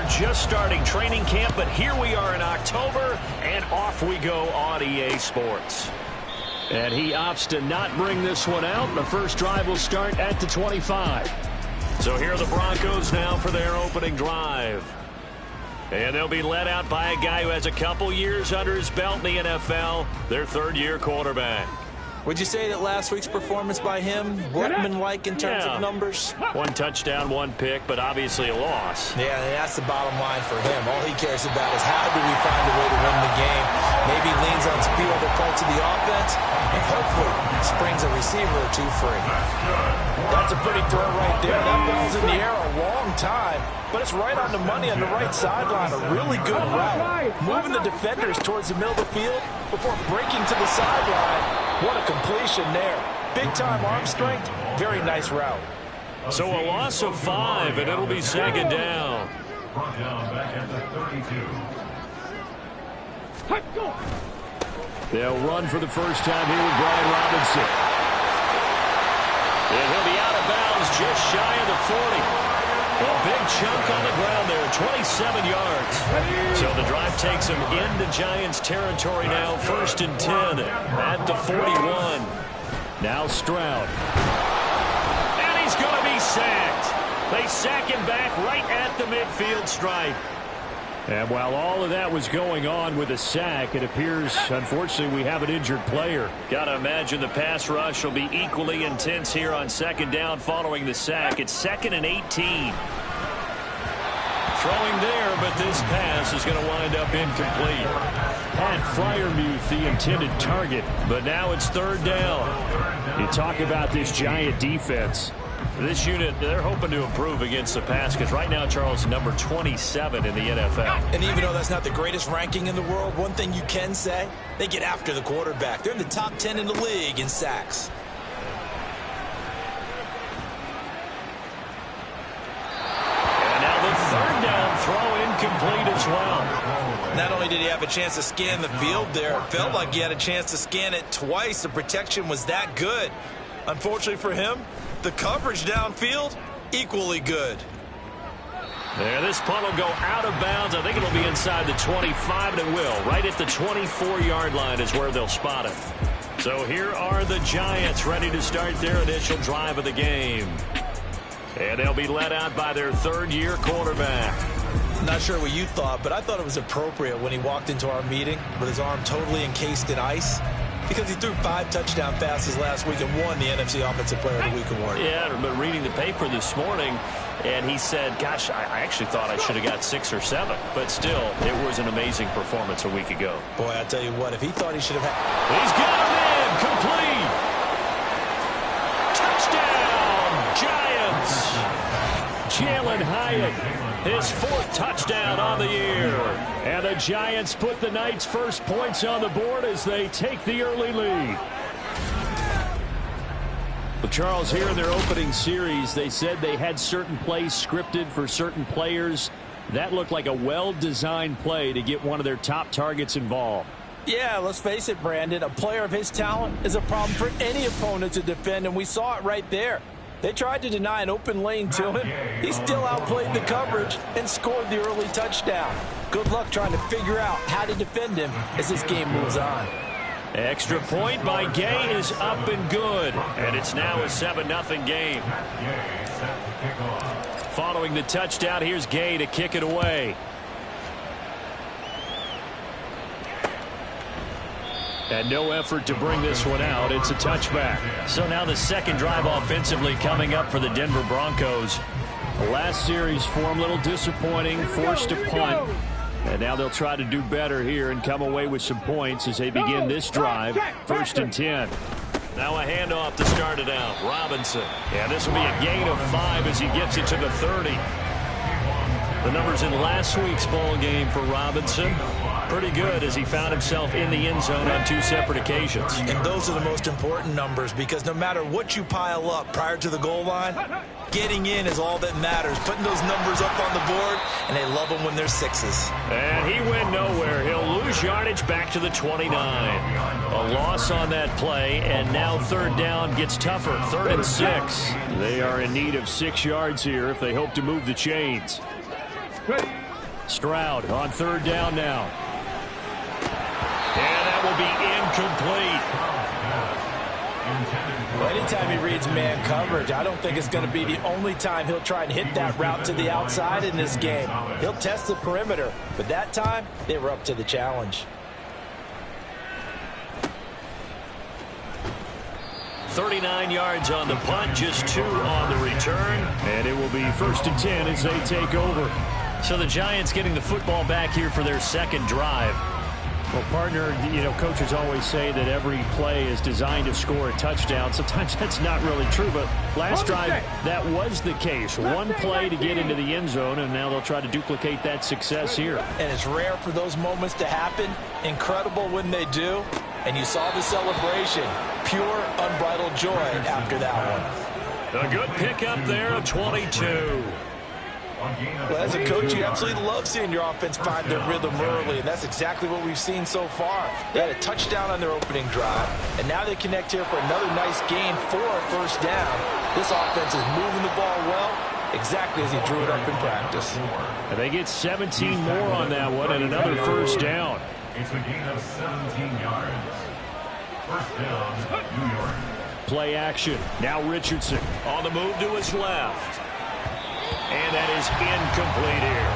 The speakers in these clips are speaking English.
we're just starting training camp, but here we are in October, and off we go on EA Sports. And he opts to not bring this one out. The first drive will start at the 25. So here are the Broncos now for their opening drive. And they'll be led out by a guy who has a couple years under his belt in the NFL, their third-year quarterback. Would you say that last week's performance by him, workman-like in terms of numbers? One touchdown, one pick, but obviously a loss. Yeah, and that's the bottom line for him. All he cares about is how do we find a way to win the game. Maybe leans on speed other parts of the offense, and hopefully springs a receiver or two free. That's a pretty throw right there. That ball's in the air a long time, but it's right on the money on the right sideline. A really good route. Moving the defenders towards the middle of the field before breaking to the sideline. What a completion there. Big-time arm strength. Very nice route. So a loss of 5, and it'll be second down. Back at the 32. They'll run for the first time here with Brian Robinson. And he'll be out of bounds just shy of the 40. A big chunk on the ground there, 27 yards. So the drive takes him into Giants territory now, 1st and 10 at the 41. Now Stroud. And he's going to be sacked. They sack him back right at the midfield stripe. And while all of that was going on with a sack, it appears, unfortunately, we have an injured player. Got to imagine the pass rush will be equally intense here on second down following the sack. It's 2nd and 18. Throwing there, but this pass is going to wind up incomplete. Pat Freiermuth, the intended target, but now it's 3rd down. You talk about this Giant defense. This unit, they're hoping to improve against the pass because right now, Charles, number 27 in the NFL. And even though that's not the greatest ranking in the world, one thing you can say, they get after the quarterback. They're in the top 10 in the league in sacks. And now the 3rd down throw incomplete as well. Not only did he have a chance to scan the field there, it felt like he had a chance to scan it twice. The protection was that good. Unfortunately for him, the coverage downfield, equally good. There, this punt will go out of bounds. I think it'll be inside the 25, and it will. Right at the 24-yard line is where they'll spot it. So here are the Giants ready to start their initial drive of the game. And they'll be led out by their third-year quarterback. Not sure what you thought, but I thought it was appropriate when he walked into our meeting with his arm totally encased in ice, because he threw 5 touchdown passes last week and won the NFC Offensive Player of the Week award. Yeah, but reading the paper this morning, and he said, gosh, I actually thought I should have got 6 or 7. But still, it was an amazing performance a week ago. Boy, I tell you what, if he thought he should have had... He's got him in, complete. Touchdown, Giants. Jalen Hyatt, his 4th touchdown on the year. And the Giants put the Knights' first points on the board as they take the early lead. Well, Charles, here in their opening series, they said they had certain plays scripted for certain players. That looked like a well-designed play to get one of their top targets involved. Yeah, let's face it, Brandon. A player of his talent is a problem for any opponent to defend, and we saw it right there. They tried to deny an open lane to him. He still outplayed the coverage and scored the early touchdown. Good luck trying to figure out how to defend him as this game moves on. Extra point by Gay is up and good. And it's now a 7-0 game. Following the touchdown, here's Gay to kick it away. And no effort to bring this one out. It's a touchback. So now the second drive offensively coming up for the Denver Broncos. The last series for them, a little disappointing, forced to punt. And now they'll try to do better here and come away with some points as they begin this drive. 1st and 10. Now a handoff to start it out. Robinson. Yeah, this will be a gain of 5 as he gets it to the 30. The numbers in last week's ball game for Robinson, pretty good as he found himself in the end zone on 2 separate occasions. And those are the most important numbers, because no matter what you pile up prior to the goal line, getting in is all that matters. Putting those numbers up on the board, and they love them when they're 6s. And he went nowhere. He'll lose yardage back to the 29. A loss on that play, and now 3rd down gets tougher. 3rd and 6. They are in need of 6 yards here if they hope to move the chains. Stroud on third down now. And that will be incomplete. Well, anytime he reads man coverage, I don't think it's going to be the only time he'll try and hit that route to the outside in this game. He'll test the perimeter, but that time they were up to the challenge. 39 yards on the punt, just 2 on the return. And it will be 1st and 10 as they take over. So the Giants getting the football back here for their second drive. Well, partner, coaches always say that every play is designed to score a touchdown. Sometimes that's not really true, but last drive, that was the case. One play to get into the end zone, and now they'll try to duplicate that success here. And it's rare for those moments to happen. Incredible when they do. And you saw the celebration. Pure, unbridled joy after that one. A good pickup there of 22. Well, as a coach, you absolutely love seeing your offense find their rhythm early, and that's exactly what we've seen so far. They had a touchdown on their opening drive, and now they connect here for another nice gain for a first down. This offense is moving the ball well, exactly as he drew it up in practice. And they get 17 more on that one and another first down. It's a gain of 17 yards. First down, New York. Play action. Now Richardson on the move to his left. And that is incomplete here.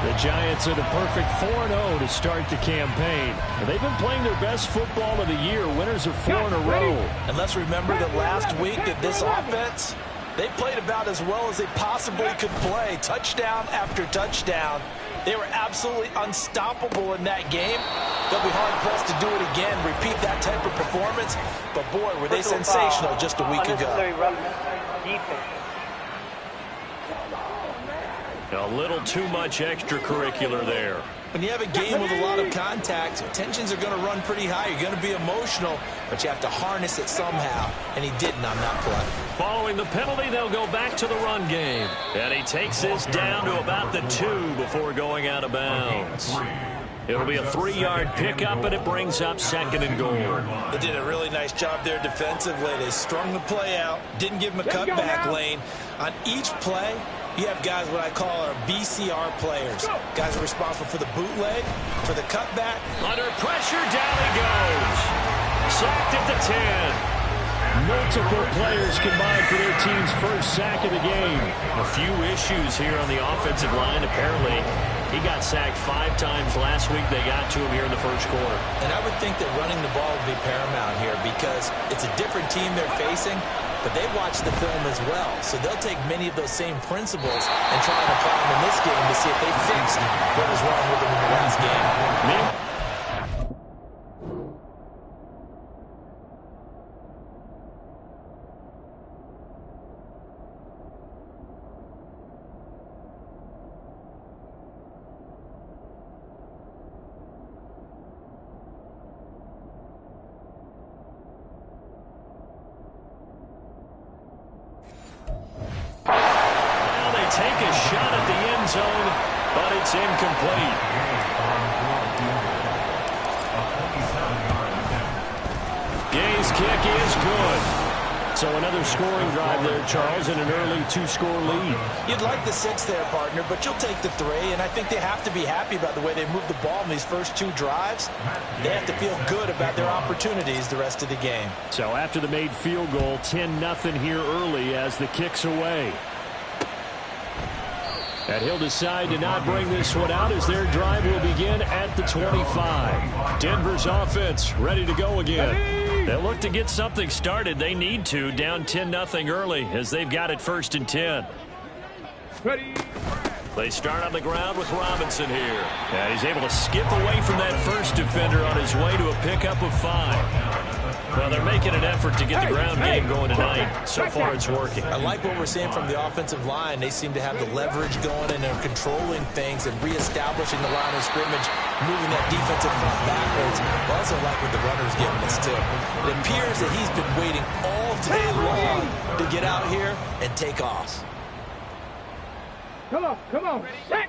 The Giants are the perfect 4-0 to start the campaign. They've been playing their best football of the year. Winners of 4 in a row. And let's remember that last week that this offense, they played about as well as they possibly could play. Touchdown after touchdown. They were absolutely unstoppable in that game. They'll be hard-pressed to do it again, repeat that type of performance. But, boy, were they sensational just a week ago. A little too much extracurricular there. When you have a game with a lot of contact, tensions are going to run pretty high. You're going to be emotional, but you have to harness it somehow, and he didn't on that play. Following the penalty, they'll go back to the run game. And he takes this down to about the 2 before going out of bounds. It'll be a 3-yard pickup, and it brings up 2nd and goal. They did a really nice job there defensively. They strung the play out, didn't give him a cutback lane. On each play, you have guys what I call our BCR players. Guys are responsible for the bootleg, for the cutback. Under pressure, down he goes. Sacked at the 10. Multiple players combined for their team's first sack of the game. A few issues here on the offensive line. Apparently, he got sacked 5 times last week. They got to him here in the first quarter. And I would think that running the ball would be paramount here because it's a different team they're facing, but they watch the film as well. So they'll take many of those same principles and try and apply them in this game to see if they fixed what was wrong with them in the last game. Take a shot at the end zone, but it's incomplete. Gay's kick is good. So another scoring drive there, Charles, and an early 2-score lead. You'd like the 6 there, partner, but you'll take the 3, and I think they have to be happy about the way they moved the ball in these first 2 drives. They have to feel good about their opportunities the rest of the game. So after the made field goal, 10-0 here early as the kick's away. And he'll decide to not bring this one out as their drive will begin at the 25. Denver's offense ready to go again. They look to get something started. They need to, down 10-0 early as they've got it 1st and 10. They start on the ground with Robinson here. And he's able to skip away from that first defender on his way to a pickup of 5. Well, they're making an effort to get the ground game going tonight. So far, it's working. I like what we're seeing from the offensive line. They seem to have the leverage going, and they're controlling things and reestablishing the line of scrimmage, moving that defensive front backwards. I also like what the runner's giving us, too. It appears that he's been waiting all day long to get out here and take off. Come on. Set.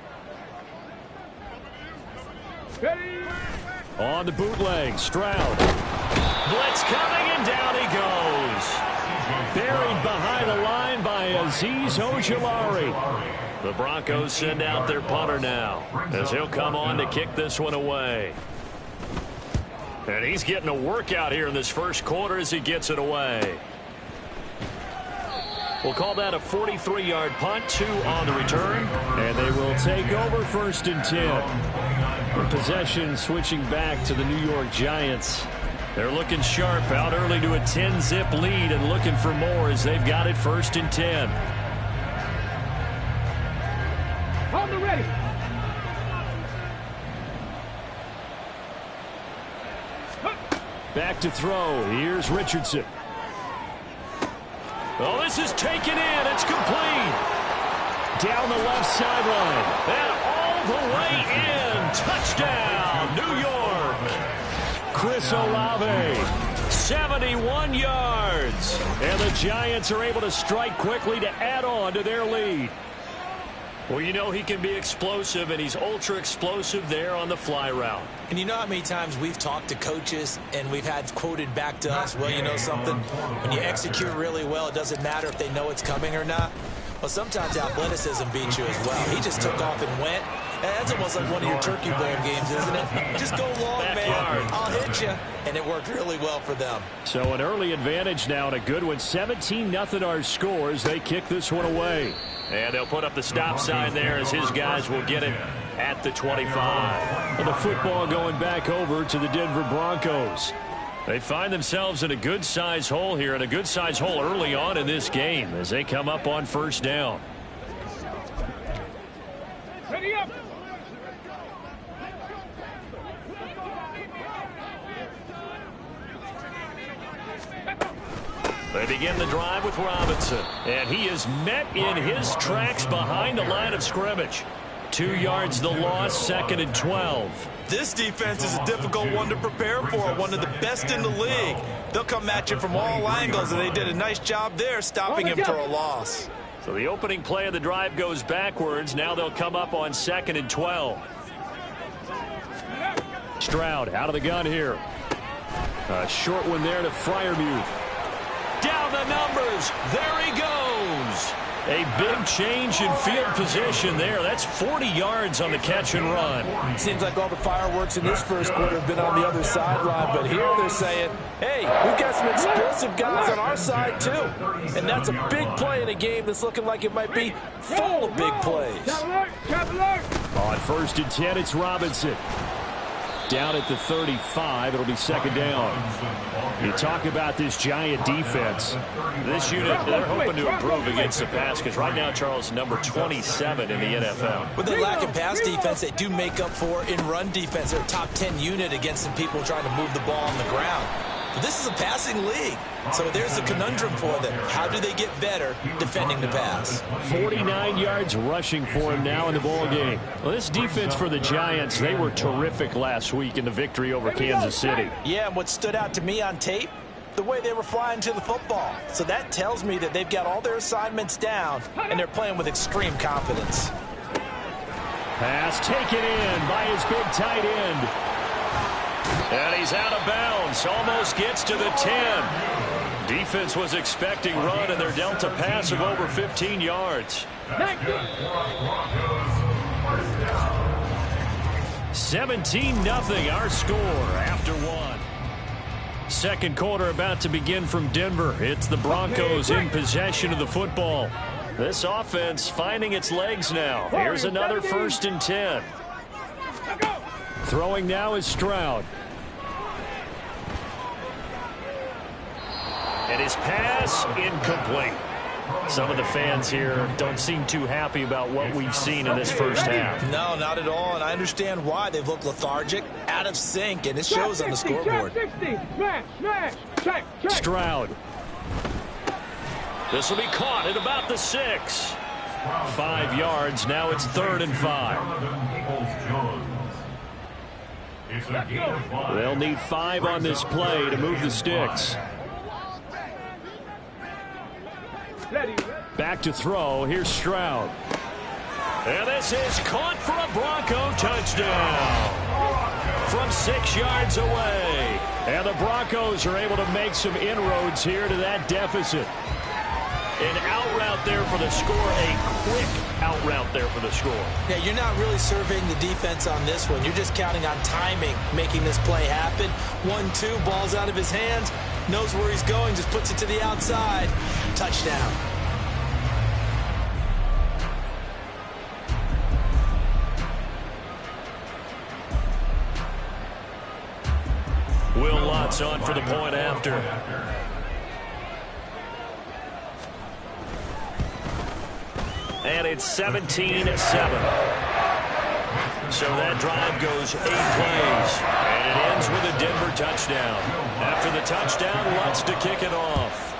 Ready. On the bootleg, Stroud. Blitz coming, and down he goes. Buried behind the line by Azeez Ojulari. The Broncos send out their punter now, as he'll come on to kick this one away. And he's getting a workout here in this first quarter as he gets it away. We'll call that a 43-yard punt, 2 on the return. And they will take over 1st and 10. The possession switching back to the New York Giants. They're looking sharp, out early to a 10-zip lead and looking for more as they've got it 1st and 10. On the ready. Back to throw. Here's Richardson. Oh, this is taken in. It's complete. Down the left sideline. And all the way in. Touchdown, New York. Chris Olave. 71 yards. And the Giants are able to strike quickly to add on to their lead. Well, you know he can be explosive, and he's ultra-explosive there on the fly route. And you know how many times we've talked to coaches and we've had quoted back to us, well, you know something? When you execute really well, it doesn't matter if they know it's coming or not. Well, sometimes athleticism beats you as well. He just took off and went. That's almost like one of your Turkey Bowl games, isn't it? Just go long, man. I'll hit you. And it worked really well for them. So an early advantage now and a good one. 17-0 our scores. They kick this one away. And they'll put up the stop sign there as his guys will get it at the 25. And the football going back over to the Denver Broncos. They find themselves in a good-sized hole here, and a good-sized hole early on in this game as they come up on 1st down. Ready up. They begin the drive with Robinson, and he is met in his tracks behind the line of scrimmage. 2 yards the loss, 2nd and 12. This defense is a difficult one to prepare for, one of the best in the league. They'll come at you from all angles, and they did a nice job there stopping him for a loss. So the opening play of the drive goes backwards. Now they'll come up on 2nd and 12. Stroud out of the gun here. A short one there to Freiermuth. Down the numbers. There he goes. A big change in field position there. That's 40 yards on the catch and run. Seems like all the fireworks in this first quarter have been on the other sideline, but here they're saying, hey, we've got some explosive guys on our side too. And that's a big play in a game that's looking like it might be full of big plays. On 1st and 10, it's Robinson. Down at the 35, it'll be 2nd down. You talk about this Giant defense. This unit, they're hoping to improve against the pass because right now, Charles, number 27 in the NFL. With their lack of pass defense, they do make up for in run defense. They're a top 10 unit against some people trying to move the ball on the ground. But this is a passing league, so there's a conundrum for them. How do they get better defending the pass? 49 yards rushing for him now in the ball game. Well, this defense for the Giants, they were terrific last week in the victory over Kansas City. Yeah, and what stood out to me on tape, the way they were flying to the football. So that tells me that they've got all their assignments down, and they're playing with extreme confidence. Pass taken in by his big tight end. And he's out of bounds. Almost gets to the 10. Defense was expecting run, and they're dealt a pass of over 15 yards. 17-0 our score after one. Second quarter about to begin from Denver. It's the Broncos in possession of the football. This offense finding its legs now. Here's another 1st and 10. Throwing now is Stroud. And his pass incomplete. Some of the fans here don't seem too happy about what we've seen in this first half. No, not at all, and I understand why. They've looked lethargic, out of sync, and it shows on the scoreboard. Stroud. This will be caught at about the 6. 5 yards. Now it's 3rd and 5. They'll need 5 on this play to move the sticks. Back to throw. Here's Stroud. And this is caught for a Bronco touchdown. From 6 yards away. And the Broncos are able to make some inroads here to that deficit. An out route there for the score, a quick out route there for the score. Yeah, you're not really surveying the defense on this one. You're just counting on timing, making this play happen. 1-2, ball's out of his hands, knows where he's going, just puts it to the outside. Touchdown. Will Lutz on for the point after. And it's 17-7. So that drive goes 8 plays. And it ends with a Denver touchdown. After the touchdown, Lutz to kick it off.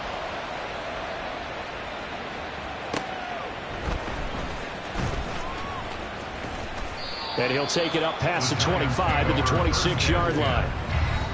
And he'll take it up past the 25 to the 26-yard line.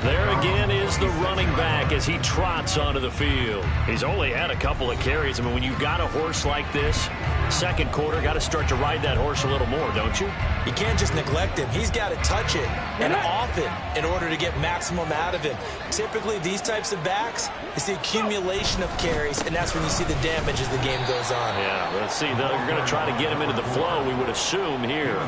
There again is the running back as he trots onto the field. He's only had a couple of carries. I mean, when you've got a horse like this, second quarter, got to start to ride that horse a little more, don't you? You can't just neglect him. He's got to touch it, and often, in order to get maximum out of him. Typically, these types of backs, it's the accumulation of carries, and that's when you see the damage as the game goes on. Yeah, let's see. They're going to try to get him into the flow, we would assume, here.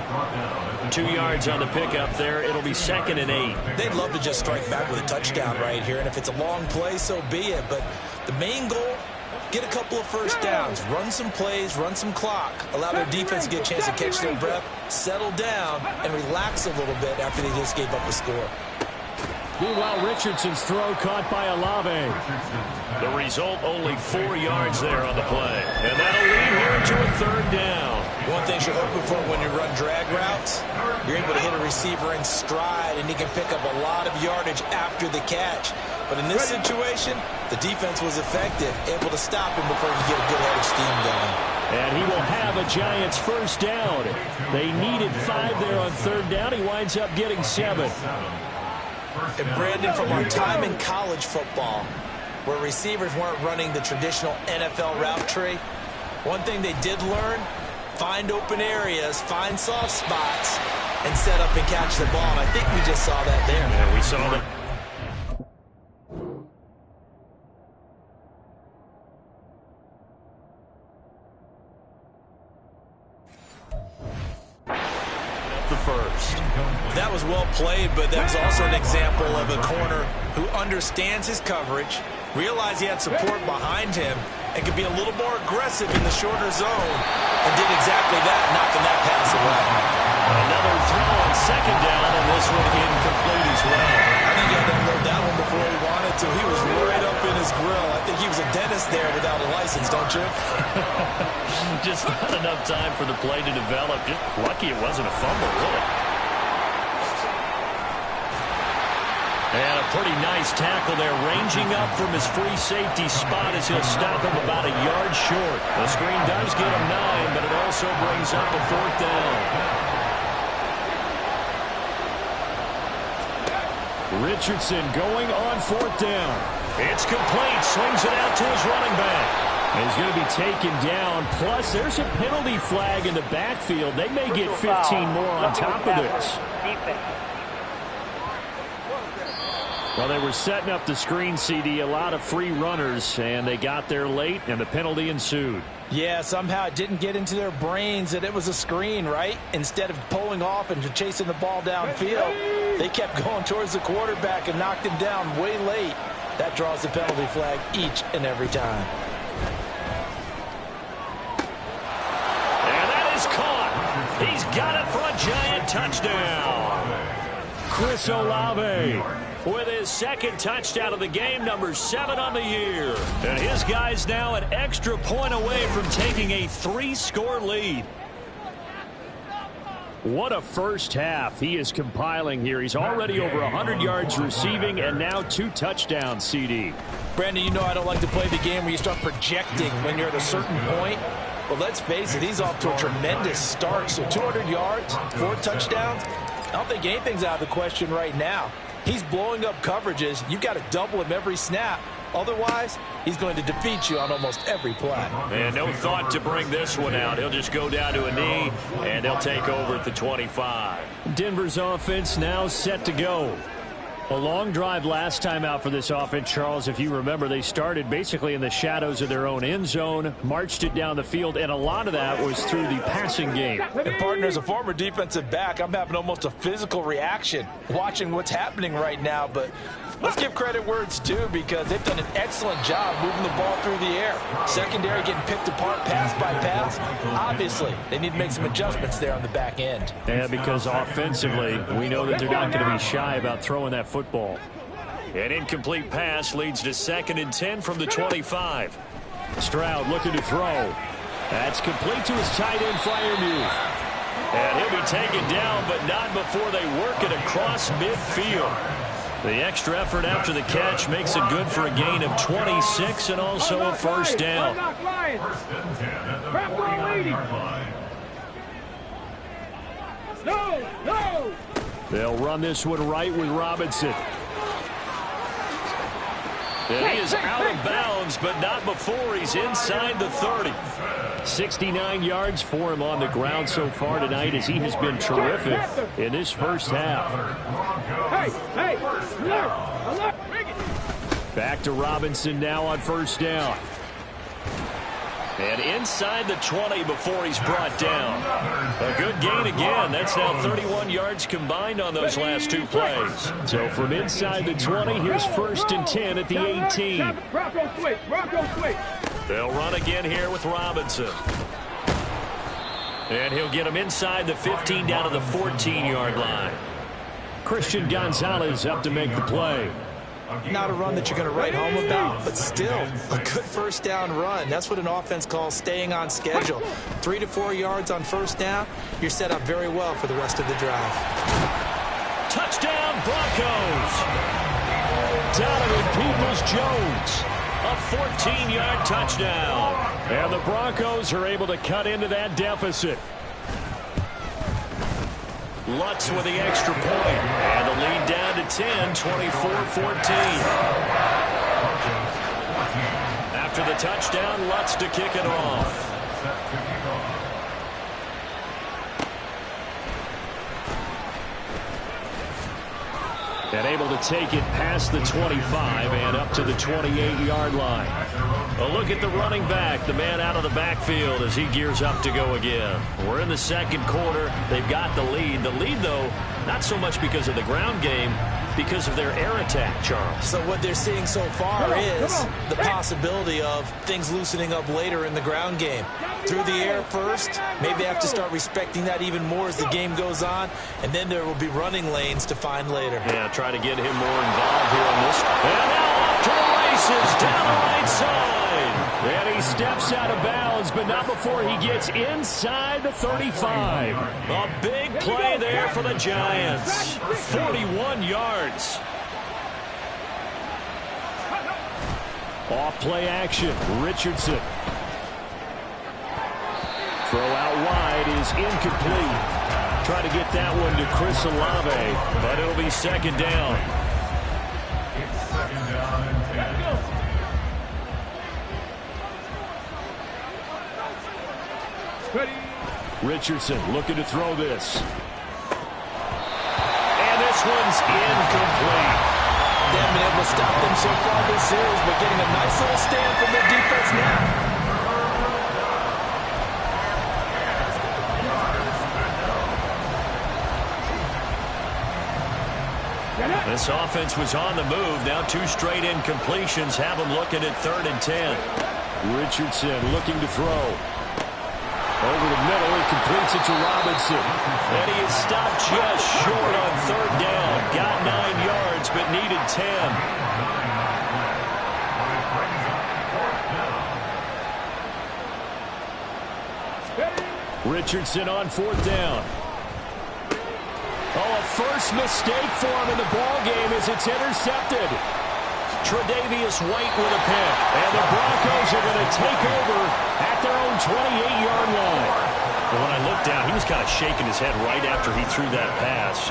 2 yards on the pickup there. It'll be 2nd and 8. They'd love to just strike back with a touchdown right here, and if it's a long play, so be it. But the main goal, get a couple of first downs, run some plays, run some clock, allow their defense to get a chance to catch their breath, settle down, and relax a little bit after they just gave up a score. Meanwhile, Richardson's throw caught by Olave. The result, only 4 yards there on the play. And that'll lead here to a 3rd down. One thing you're hoping for when you run drag routes, you're able to hit a receiver in stride, and he can pick up a lot of yardage after the catch. But in this situation, the defense was effective, able to stop him before he could get a good head of steam going. And he will have a Giants first down. They needed 5 there on 3rd down. He winds up getting 7. And Brandon, from our time in college football, where receivers weren't running the traditional NFL route tree, one thing they did learn, find open areas, find soft spots, and set up and catch the ball. And I think we just saw that there. Yeah, we saw that. That was well played, but that was also an example of a corner who understands his coverage, realized he had support behind him, and could be a little more aggressive in the shorter zone, and did exactly that, knocking that pass away. Another throw on 2nd down, and this one incomplete as well. I think he had to load that one before he wanted to. He was right up in his grill. I think he was a dentist there without a license, don't you? Just not enough time for the play to develop. Just lucky it wasn't a fumble, really. And a pretty nice tackle there, ranging up from his free safety spot as he'll stop him about a yard short. The screen does get him 9, but it also brings up a 4th down. Richardson going on 4th down. It's complete, swings it out to his running back. And he's going to be taken down. Plus, there's a penalty flag in the backfield. They may get 15 more on top of this. Well, they were setting up the screen, CD, a lot of free runners, and they got there late, and the penalty ensued. Yeah, somehow it didn't get into their brains that it was a screen, right? Instead of pulling off and chasing the ball downfield, they kept going towards the quarterback and knocked him down way late. That draws the penalty flag each and every time. And that is caught. He's got it for a Giant touchdown. Chris Olave with his 2nd touchdown of the game, number 7 on the year. And his guy's now an extra point away from taking a 3-score lead. What a first half he is compiling here. He's already over 100 yards receiving and now 2 touchdowns, CD. Brandon, you know I don't like to play the game where you start projecting when you're at a certain point. But let's face it, he's off to a tremendous start. So 200 yards, 4 touchdowns. I don't think anything's out of the question right now. He's blowing up coverages. You've got to double him every snap. Otherwise, he's going to defeat you on almost every play. And no thought to bring this one out. He'll just go down to a knee, and they'll take over at the 25. Denver's offense now set to go. A long drive last time out for this offense, Charles. If you remember, they started basically in the shadows of their own end zone, marched it down the field, and a lot of that was through the passing game. And partner, as a former defensive back, I'm having almost a physical reaction watching what's happening right now. But let's give credit where it's due, because they've done an excellent job moving the ball through the air. Secondary getting picked apart pass by pass. Obviously, they need to make some adjustments there on the back end. Yeah, because offensively, we know that they're not going to be shy about throwing that football. An incomplete pass leads to 2nd and 10 from the 25. Stroud looking to throw. That's complete to his tight end, Freiermuth. And he'll be taken down, but not before they work it across midfield. The extra effort after the catch makes it good for a gain of 26 and also a first down. First and 10 at the 49-yard line. No! They'll run this one right with Robinson. And he is out of bounds, but not before he's inside the 30. 69 yards for him on the ground so far tonight, as he has been terrific in this first half. Hey, alert! Back to Robinson now on first down. And inside the 20 before he's brought down. A good gain again. That's now 31 yards combined on those last 2 plays. So from inside the 20, here's 1st and 10 at the 18. Bronco switch. They'll run again here with Robinson. And he'll get him inside the 15 down to the 14-yard line. Christian Gonzalez up to make the play. Not a run that you're going to write home about, but still a good first down run. That's what an offense calls staying on schedule. 3 to 4 yards on first down, you're set up very well for the rest of the drive. Touchdown, Broncos! Donovan Peoples-Jones, a 14-yard touchdown. And the Broncos are able to cut into that deficit. Lutz with the extra point. And the lead down to 10, 24-14. After the touchdown, Lutz to kick it off. And able to take it past the 25 and up to the 28-yard line. A look at the running back, the man out of the backfield as he gears up to go again. We're in the second quarter. They've got the lead. The lead, though, not so much because of the ground game, because of their air attack, Charles. So what they're seeing so far is the possibility of things loosening up later in the ground game. Through the air first, maybe they have to start respecting that even more as the game goes on, and then there will be running lanes to find later. Yeah, try to get him more involved here on this. And now off to the races, down the right side. And he steps out of bounds, but not before he gets inside the 35. A big play there for the Giants. 41 yards. Off play action, Richardson. Throw out wide is incomplete. Try to get that one to Chris Olave, but it'll be 2nd down. It's 2nd down and 10. Richardson looking to throw this. And this one's incomplete. They haven't been able to stop them so far this series, but getting a nice little stand from their defense now. This offense was on the move. Now 2 straight incompletions have them looking at 3rd and 10. Richardson looking to throw. Over the middle, he completes it to Robinson. And he is stopped just short on 3rd down. Got 9 yards, but needed 10. Richardson on 4th down. Oh, a first mistake for him in the ball game as it's intercepted. Tre'Davious White with a pick. And the Broncos are going to take over at their own 28-yard line. Well, when I looked down, he was kind of shaking his head right after he threw that pass.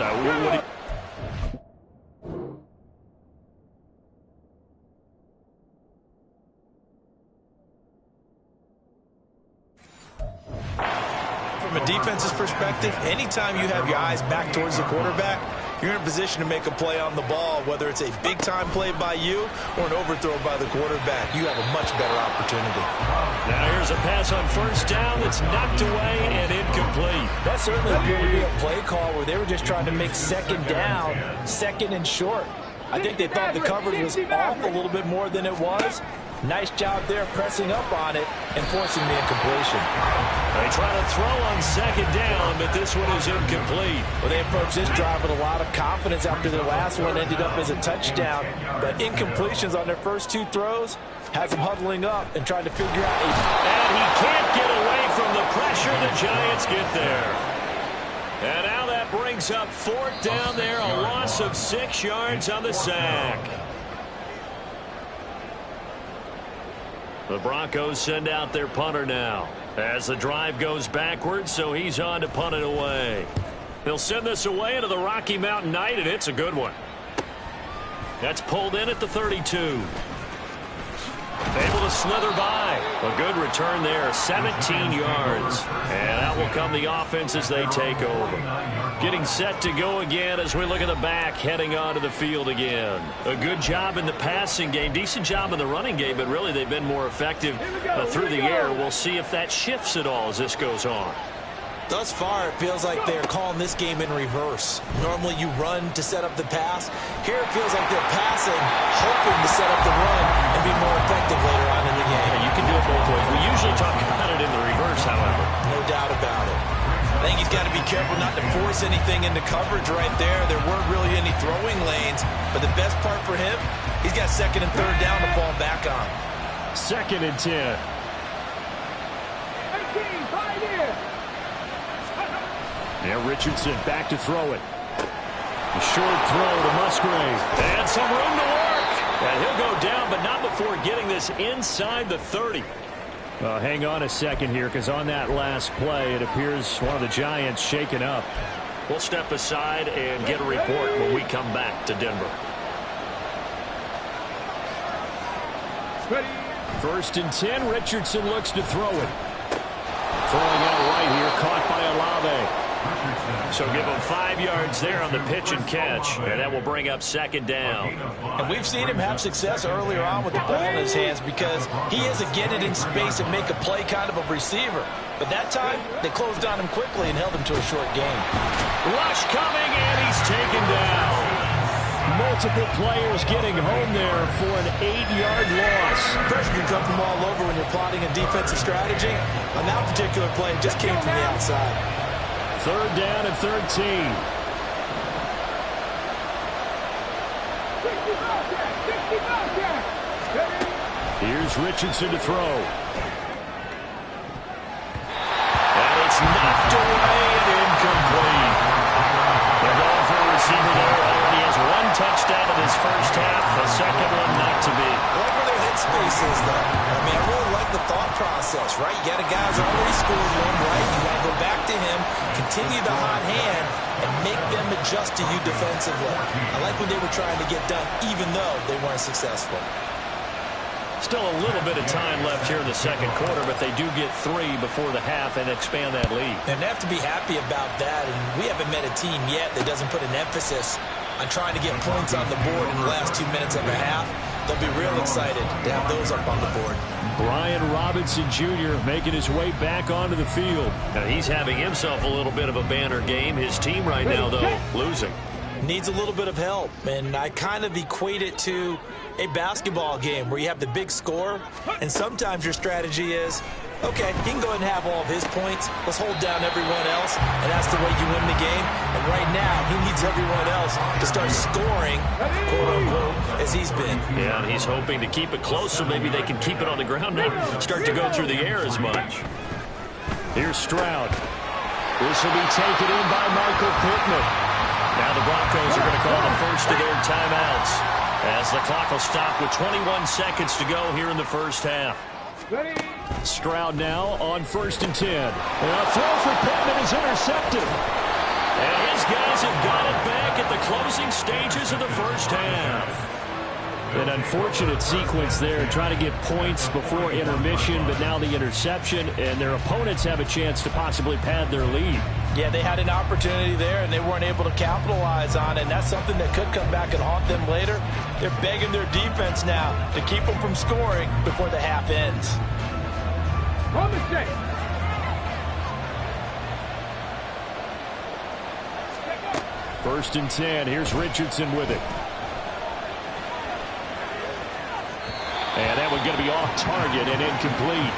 From a defense's perspective, anytime you have your eyes back towards the quarterback, you're in a position to make a play on the ball, whether it's a big-time play by you or an overthrow by the quarterback. You have a much better opportunity. Now here's a pass on first down that's knocked away and incomplete. That certainly appeared to be a play call where they were just trying to make second down, second and short. I think they thought the coverage was off a little bit more than it was. Nice job there pressing up on it and forcing the incompletion. They try to throw on second down, but this one is incomplete. Well, they approached this drive with a lot of confidence after their last one ended up as a touchdown. But incompletions on their first two throws has them huddling up and trying to figure out. And he can't get away from the pressure. The Giants get there. And now that brings up fourth down there, a loss of 6 yards on the sack. The Broncos send out their punter now as the drive goes backwards, so he's on to punt it away. He'll send this away into the Rocky Mountain Night, and it's a good one. That's pulled in at the 32. Able to slither by. A good return there, 17 yards. And out will come the offense as they take over. Getting set to go again as we look at the back, heading onto the field again. A good job in the passing game, decent job in the running game, but really they've been more effective through the air. We'll see if that shifts at all as this goes on. Thus far, it feels like they're calling this game in reverse. Normally you run to set up the pass. Here it feels like they're passing, hoping to set up the run and be more effective later on in the game. Yeah, you can do it both ways. We usually talk about it in the reverse, however. No doubt about it. I think he's got to be careful not to force anything into coverage right there. There weren't really any throwing lanes, but the best part for him, he's got second and third down to fall back on. 2nd and 10. 18, 5 years. Now Richardson back to throw it. A short throw to Musgrave. And some room to work. And he'll go down, but not before getting this inside the 30. Hang on a second here, because on that last play, it appears one of the Giants shaken up. We'll step aside and get a report when we come back to Denver. Ready. 1st and 10. Richardson looks to throw it. Throwing out right here, caught by Olave. So give him 5 yards there on the pitch and catch, and that will bring up 2nd down. And we've seen him have success earlier on with the ball in his hands because he is a get it in space and make a play kind of a receiver. But that time, they closed on him quickly and held him to a short game. Rush coming, and he's taken down. Multiple players getting home there for an 8-yard loss. Pressure can come from all over when you're plotting a defensive strategy. On that particular play, it just came from the outside. 3rd down and 13. Here's Richardson to throw. And it's knocked away and incomplete. They're going for a receiver there. Already has 1 touchdown in his first half. The second one not to be. I like where their headspace is, though. I mean, I really like the thought process, right? You got a guy who's already scored one, right? You got to go back to him, continue the hot hand, and make them adjust to you defensively. I like what they were trying to get done, even though they weren't successful. Still a little bit of time left here in the second quarter, but they do get 3 before the half and expand that lead. And they have to be happy about that, and we haven't met a team yet that doesn't put an emphasis on trying to get points on the board in the last 2 minutes of a half. They'll be real excited to have those up on the board. Brian Robinson Jr. making his way back onto the field. Now he's having himself a little bit of a banner game. His team right now, though, losing. Needs a little bit of help, and I kind of equate it to a basketball game where you have the big score, and sometimes your strategy is, okay, he can go ahead and have all of his points. Let's hold down everyone else, and that's the way you win the game. And right now, he needs everyone else to start scoring, quote-unquote, as he's been. Yeah, and he's hoping to keep it close so maybe they can keep it on the ground, not start to go through the air as much. Here's Stroud. This will be taken in by Michael Pittman. Now the Broncos are going to call the first of their timeouts as the clock will stop with 21 seconds to go here in the first half. Stroud now on 1st and 10. And a throw for Pittman is intercepted. And his guys have got it back at the closing stages of the first half. An unfortunate sequence there, trying to get points before intermission, but now the interception, and their opponents have a chance to possibly pad their lead. Yeah, they had an opportunity there, and they weren't able to capitalize on it. And that's something that could come back and haunt them later. They're begging their defense now to keep them from scoring before the half ends. Call mistake. First and 10. Here's Richardson with it. And that one's going to be off target and incomplete.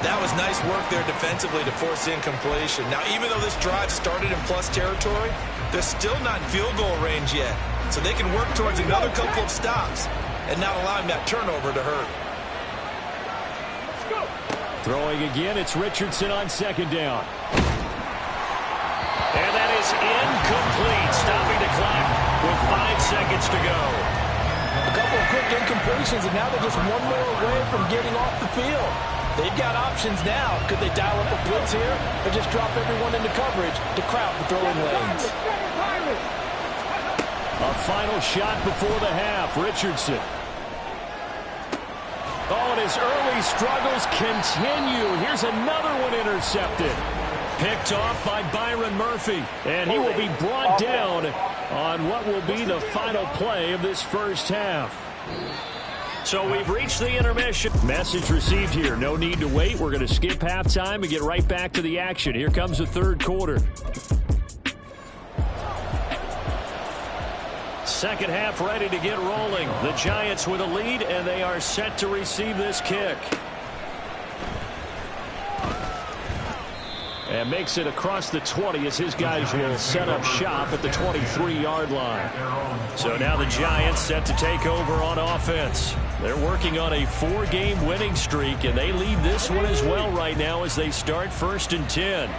That was nice work there defensively to force incompletion. Now, even though this drive started in plus territory, they're still not in field goal range yet. So they can work towards another couple of stops and not allowing that turnover to hurt. Throwing again, it's Richardson on second down. And that is incomplete, stopping the clock with 5 seconds to go. A couple of quick incompletions, and now they're just one more away from getting off the field. They've got options now. Could they dial up a blitz here or just drop everyone into coverage to crowd the throwing lanes? A final shot before the half. Richardson. Oh, and his early struggles continue. Here's another one intercepted. Picked off by Byron Murphy. And he will be brought down on what will be the final play of this first half. So we've reached the intermission. Message received here. No need to wait. We're going to skip halftime and get right back to the action. Here comes the third quarter. Second half ready to get rolling. The Giants with a lead, and they are set to receive this kick. And makes it across the 20 as his guys will set up shop at the 23-yard line. So now the Giants set to take over on offense. They're working on a 4-game winning streak, and they lead this one as well right now as they start first and 10.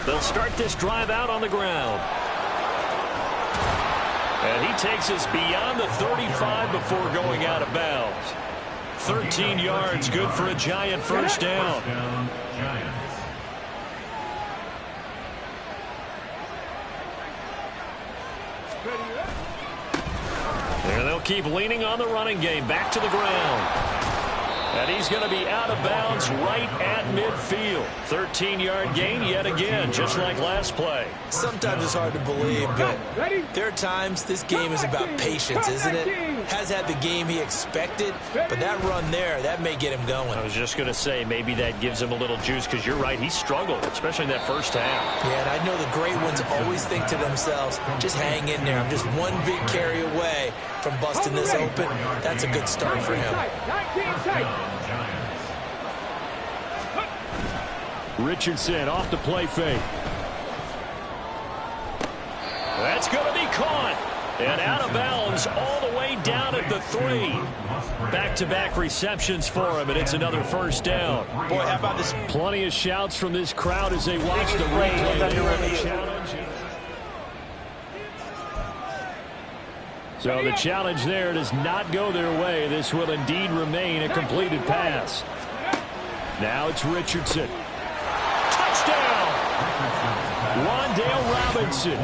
They'll start this drive out on the ground. And he takes us beyond the 35 before going out of bounds. 13 yards, good for a Giant first down. And they'll keep leaning on the running game. Back to the ground. And he's going to be out of bounds right at midfield. 13-yard gain yet again, just like last play. Sometimes it's hard to believe, but there are times this game is about patience, isn't it? Has had the game he expected, but that run there, that may get him going. I was just going to say maybe that gives him a little juice because you're right, he struggled, especially in that first half. Yeah, and I know the great ones always think to themselves, just hang in there. I'm just one big carry away from busting this open. That's a good start for him. Richardson off the play fake. That's going to be caught. And out of bounds all the way down at the 3. Back-to-back receptions for him, and it's another first down. Boy, how about this? Plenty of shouts from this crowd as they watch the replay. They were the challenge. So the challenge there does not go their way. This will indeed remain a completed pass. Now it's Richardson. Touchdown! Wan'Dale Robinson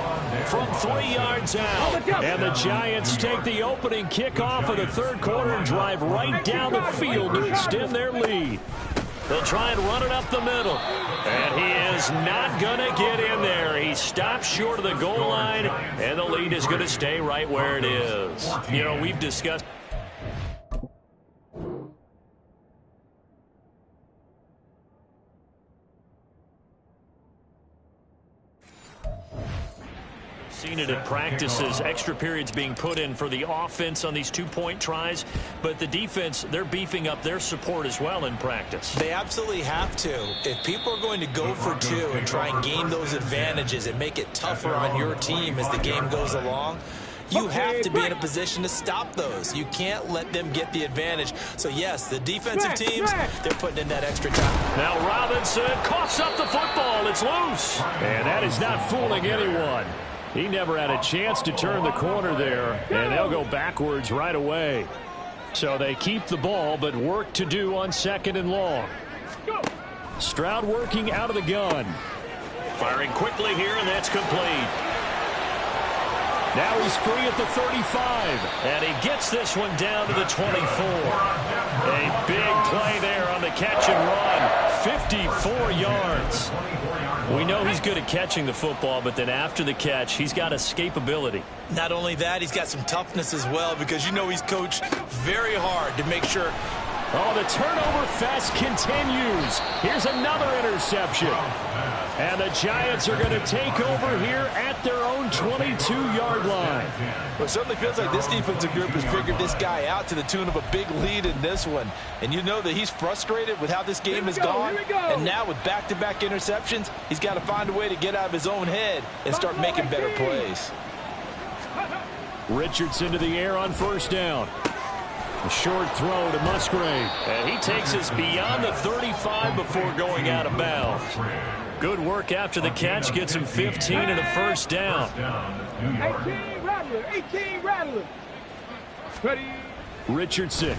from 3 yards out. And the Giants take the opening kickoff of the third quarter and drive right down the field to extend their lead. They'll try and run it up the middle. And he is not going to get in there. He stops short of the goal line, and the lead is going to stay right where it is. You know, we've discussed seen it in practices, extra periods being put in for the offense on these two-point tries, but the defense, they're beefing up their support as well in practice. They absolutely have to. If people are going to go for 2 and try and gain those advantages and make it tougher on your team as the game goes along, you have to be in a position to stop those. You can't let them get the advantage. So, yes, the defensive teams, they're putting in that extra time. Now Robinson coughs up the football. It's loose. And that is not fooling anyone. He never had a chance to turn the corner there, and they'll go backwards right away. So they keep the ball, but work to do on second and long. Stroud working out of the gun. Firing quickly here, and that's complete. Now he's free at the 35. And he gets this one down to the 24. A big play there on the catch and run. 54 yards. We know he's good at catching the football, but then after the catch, he's got escapability. Not only that, he's got some toughness as well, because you know he's coached very hard to make sure. Oh, the turnover fest continues. Here's another interception. And the Giants are going to take over here at their own 22-yard line. Well, it certainly feels like this defensive group has figured this guy out to the tune of a big lead in this one. And you know that he's frustrated with how this game has gone. And now with back-to-back interceptions, he's got to find a way to get out of his own head and start making better plays. Richardson to the air on first down. A short throw to Musgrave. And he takes us beyond the 35 before going out of bounds. Good work after the catch. Gets him 15 and a first down. 18 Rattler. 18 Rattler. Ready. Richardson.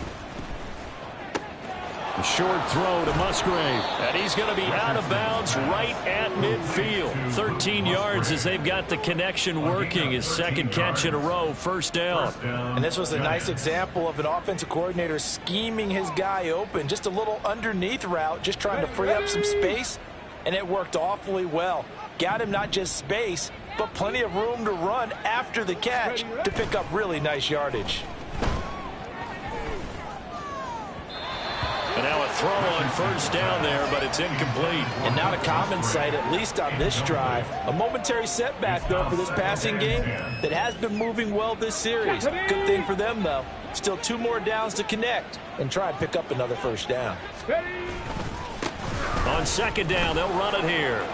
A short throw to Musgrave. And he's going to be out of bounds right at midfield. 13 yards as they've got the connection working. His second catch in a row. First down. And this was a nice example of an offensive coordinator scheming his guy open. Just a little underneath route, just trying to free up some space. And it worked awfully well. Got him not just space, but plenty of room to run after the catch to pick up really nice yardage. And now a throw on first down there, but it's incomplete. And not a common sight, at least on this drive. A momentary setback, though, for this passing game that has been moving well this series. Good thing for them, though. Still 2 more downs to connect and try and pick up another first down. On second down, they'll run it here.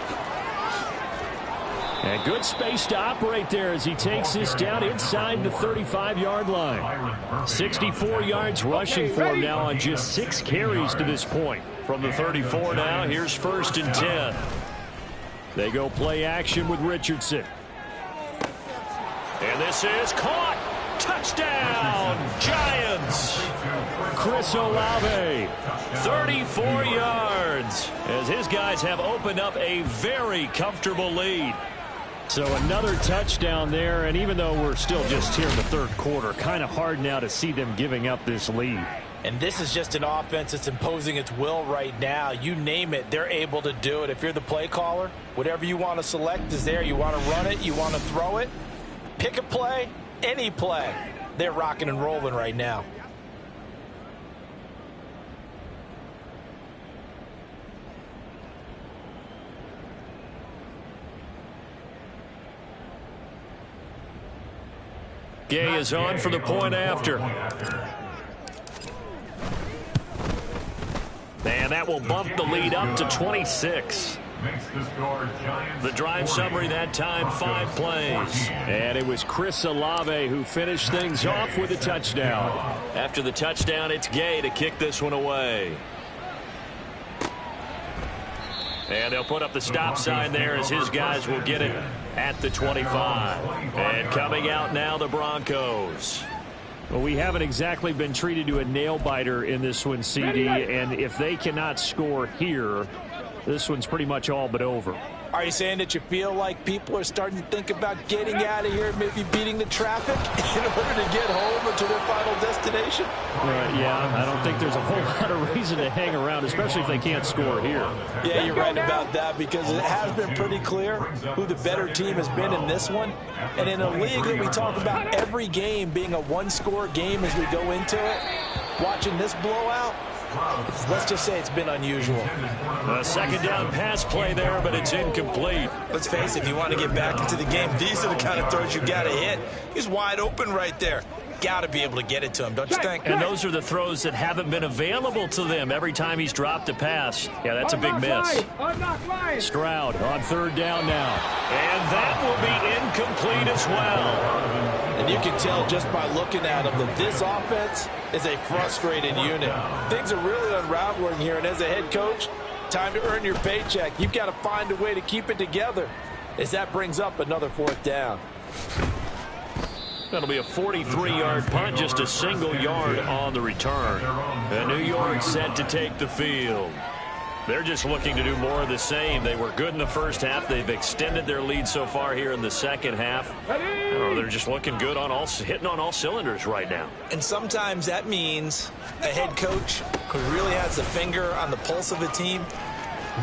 And good space to operate there as he takes this down inside the 35-yard line. 64 yards rushing for him now on just 6 carries to this point. From the 34 now, here's first and 10. They go play action with Richardson. And this is caught. Touchdown, Giants. Chris Olave, 34 yards, as his guys have opened up a very comfortable lead. So another touchdown there, and even though we're still just here in the third quarter, kind of hard now to see them giving up this lead. And this is just an offense that's imposing its will right now. You name it, they're able to do it. If you're the play caller, whatever you want to select is there. You want to run it, you want to throw it, pick a play, any play. They're rocking and rolling right now. Gay is on for the point after. And that will bump the lead up to 26. The drive summary that time, 5 plays. And it was Chris Olave who finished things off with a touchdown. After the touchdown, it's Gay to kick this one away. And they'll put up the stop sign there as his guys will get it at the 25. And coming out now, the Broncos. Well, we haven't exactly been treated to a nail-biter in this one, CD. And if they cannot score here, this one's pretty much all but over. Are you saying that you feel like people are starting to think about getting out of here, maybe beating the traffic in order to get home or to their final destination? Yeah, I don't think there's a whole lot of reason to hang around, especially if they can't score here. Yeah, you're right about that, because it has been pretty clear who the better team has been in this one. And in a league that we talk about every game being a one-score game as we go into it, watching this blowout, let's just say it's been unusual. A second down pass play there, but it's incomplete. Let's face it, if you want to get back into the game, these are the kind of throws you got to hit. He's wide open right there. Got to be able to get it to him, don't you think? And those are the throws that haven't been available to them every time he's dropped a pass. Yeah, that's a big miss. Stroud on third down now. And that will be incomplete as well. And you can tell just by looking at him that this offense is a frustrated unit. Things are really unraveling here, and as a head coach, time to earn your paycheck. You've got to find a way to keep it together as that brings up another 4th down. That'll be a 43-yard punt, just a single yard on the return. And New York set to take the field. They're just looking to do more of the same. They were good in the first half. They've extended their lead so far here in the second half. They're just looking good on hitting on all cylinders right now. And sometimes that means a head coach who really has a finger on the pulse of a team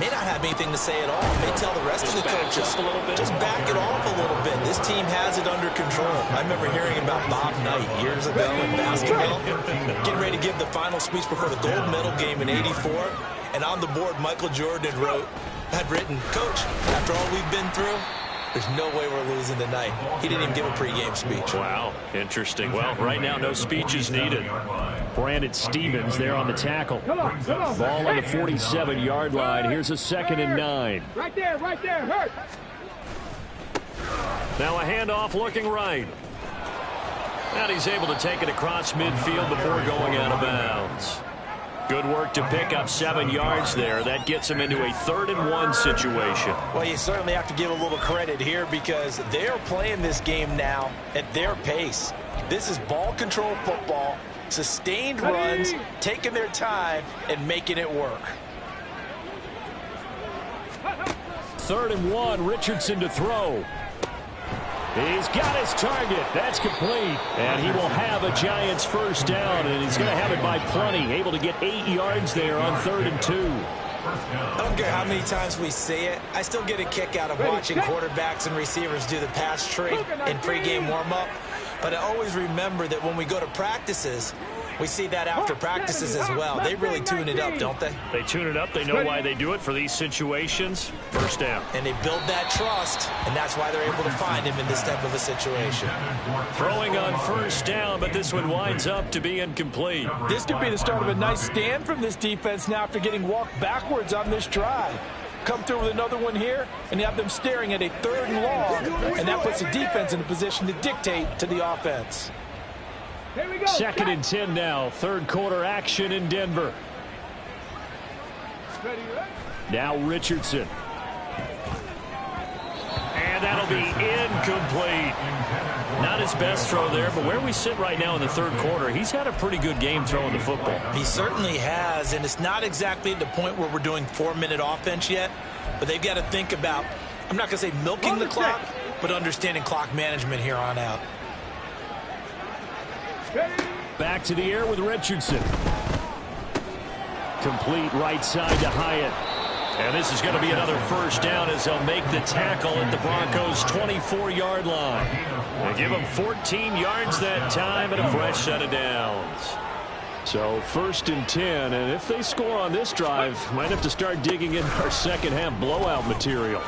may not have anything to say at all. May tell the rest of the coaches, just back it off a little bit. This team has it under control. I remember hearing about Bob Knight years ago in basketball, getting ready to give the final speech before the gold medal game in '84. And on the board, Michael Jordan had written, "Coach, after all we've been through, there's no way we're losing tonight." He didn't even give a pregame speech. Wow, interesting. Well, right now, no speech is needed. Brandon Stevens there on the tackle. Ball on the 47-yard line. Here's a 2nd and 9. Right there, hurt. Now a handoff looking right. And he's able to take it across midfield before going out of bounds. Good work to pick up 7 yards there. That gets him into a 3rd and 1 situation. Well, you certainly have to give a little credit here because they're playing this game now at their pace. This is ball control football, sustained runs, taking their time, and making it work. 3rd and 1, Richardson to throw. He's got his target. That's complete. And he will have a Giants first down, and he's going to have it by plenty. Able to get 8 yards there on 3rd and 2. I don't care how many times we say it. I still get a kick out of watching quarterbacks and receivers do the pass trick in pregame warm-up. But I always remember that when we go to practices, we see that after practices as well. They really tune it up, don't they? They tune it up. They know why they do it for these situations. First down. And they build that trust, and that's why they're able to find him in this type of a situation. Throwing on first down, but this one winds up to be incomplete. This could be the start of a nice stand from this defense now after getting walked backwards on this drive. Come through with another one here, and you have them staring at a 3rd and long, and that puts the defense in a position to dictate to the offense. 2nd and 10 now. 3rd quarter action in Denver. Now Richardson. And that'll be incomplete. Not his best throw there, but where we sit right now in the 3rd quarter, he's had a pretty good game throwing the football. He certainly has, and it's not exactly at the point where we're doing 4-minute offense yet, but they've got to think about, I'm not going to say milking the clock, but understanding clock management here on out. Back to the air with Richardson. Complete right side to Hyatt. And this is going to be another first down as they'll make the tackle at the Broncos' 24-yard line. They give them 14 yards that time and a fresh set of downs. So 1st and 10, and if they score on this drive, might have to start digging in our second half blowout material.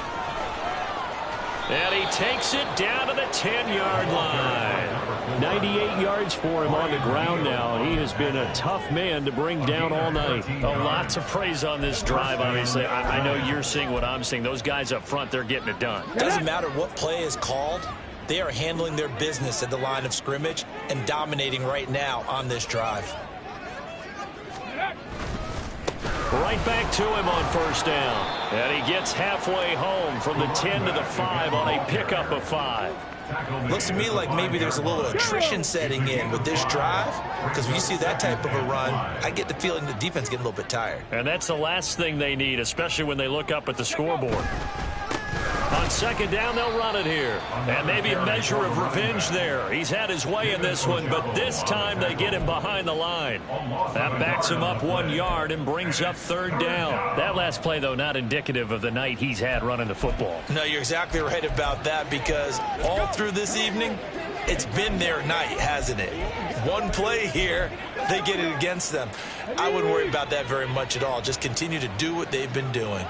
And he takes it down to the 10-yard line. 98 yards for him on the ground now. He has been a tough man to bring down all night. Lots of praise on this drive, obviously. I know you're seeing what I'm seeing. Those guys up front, they're getting it done. Doesn't matter what play is called. They are handling their business at the line of scrimmage and dominating right now on this drive. Right back to him on first down. And he gets halfway home from the 10 to the 5 on a pickup of 5. Looks to me like maybe there's a little attrition setting in with this drive, because when you see that type of a run, I get the feeling the defense getting a little bit tired. And that's the last thing they need, especially when they look up at the scoreboard. On second down, they'll run it here. And maybe a measure of revenge there. He's had his way in this one, but this time they get him behind the line. That backs him up 1 yard and brings up 3rd down. That last play, though, not indicative of the night he's had running the football. No, you're exactly right about that, because all through this evening, it's been their night, hasn't it? One play here, they get it against them. I wouldn't worry about that very much at all. Just continue to do what they've been doing.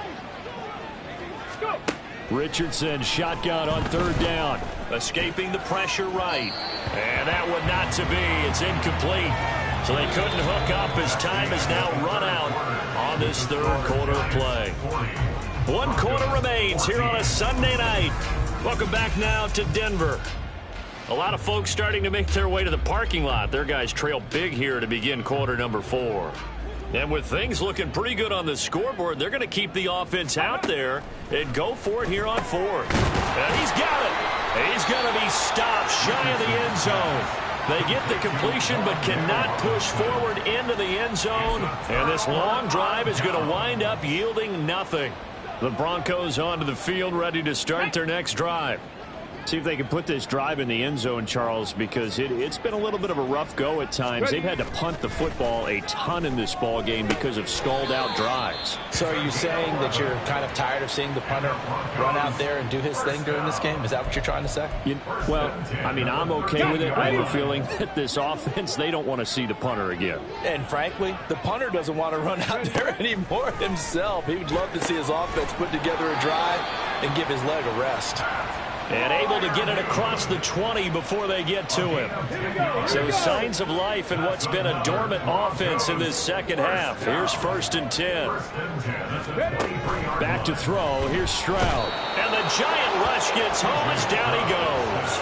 Richardson shotgun on 3rd down. Escaping the pressure right. And that one not to be. It's incomplete. So they couldn't hook up as time is now run out on this 3rd quarter play. 1 quarter remains here on a Sunday night. Welcome back now to Denver. A lot of folks starting to make their way to the parking lot. Their guys trail big here to begin quarter number 4. And with things looking pretty good on the scoreboard, they're going to keep the offense out there and go for it here on 4th. And he's got it. He's going to be stopped shy of the end zone. They get the completion but cannot push forward into the end zone. And this long drive is going to wind up yielding nothing. The Broncos onto the field, ready to start their next drive. See if they can put this drive in the end zone, Charles, because it's been a little bit of a rough go at times. They've had to punt the football a ton in this ball game because of stalled-out drives. So are you saying that you're kind of tired of seeing the punter run out there and do his thing during this game? Is that what you're trying to say? Well, I mean, I'm okay with it. I have a feeling that this offense, they don't want to see the punter again. And frankly, the punter doesn't want to run out there anymore himself. He would love to see his offense put together a drive and give his leg a rest. And able to get it across the 20 before they get to him. So signs of life in what's been a dormant offense in this second half. Here's 1st and 10. Back to throw. Here's Stroud. And the giant rush gets home as down he goes.